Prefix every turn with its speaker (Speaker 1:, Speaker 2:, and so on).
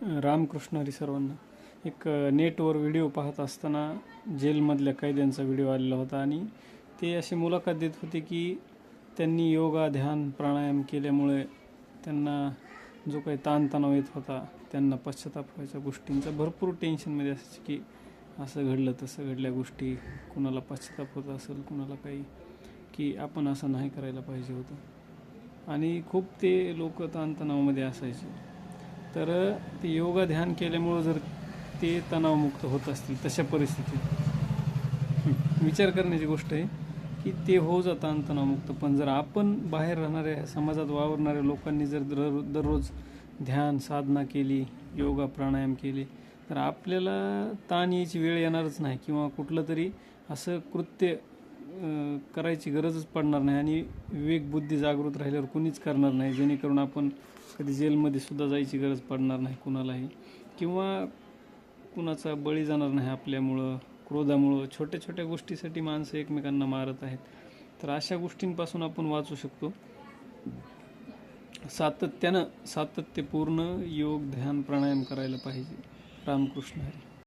Speaker 1: रामकृष्ण हरी सर्वांना. एक नेटवर व्हिडिओ पाहत असताना जेलमधल्या कैद्यांचा व्हिडिओ आलेला होता आणि ते अशी मुलाखत देत होते की त्यांनी योगा, ध्यान, प्राणायाम केल्यामुळे त्यांना जो काही ताणतणाव येत होता, त्यांना पश्चाताप व्हायच्या गोष्टींचा, भरपूर टेन्शनमध्ये असायचे की असं घडलं तसं घडल्या गोष्टी, कुणाला पश्चाताप होत असेल, कुणाला काही, की आपण असं नाही करायला पाहिजे होतं. आणि खूप ते लोक ताणतणावामध्ये असायचे. तर ते योगा ध्यान केल्यामुळं जर ते तणावमुक्त होत असतील तशा परिस्थितीत विचार करण्याची गोष्ट आहे की ते हो जा ताणतणावमुक्त. पण जर आपण बाहेर राहणाऱ्या, समाजात वावरणाऱ्या लोकांनी जर दररोज ध्यान साधना केली, योगा प्राणायाम केले, तर आपल्याला ताण यायची वेळ येणारच नाही किंवा कुठलं तरी असं कृत्य करायची गरजच पडणार नाही आणि विवेकबुद्धी जागृत राहिल्यावर कुणीच करणार नाही, जेणेकरून आपण कधी जेलमध्ये सुद्धा जायची गरज पडणार नाही कुणालाही, किंवा कुणाचा बळी जाणार नाही आपल्यामुळं, क्रोधामुळं. छोट्या छोट्या गोष्टीसाठी माणसं एकमेकांना मारत आहेत. तर अशा गोष्टींपासून आपण वाचू शकतो. सातत्यपूर्ण योग, ध्यान, प्राणायाम करायला पाहिजे. रामकृष्ण हरी.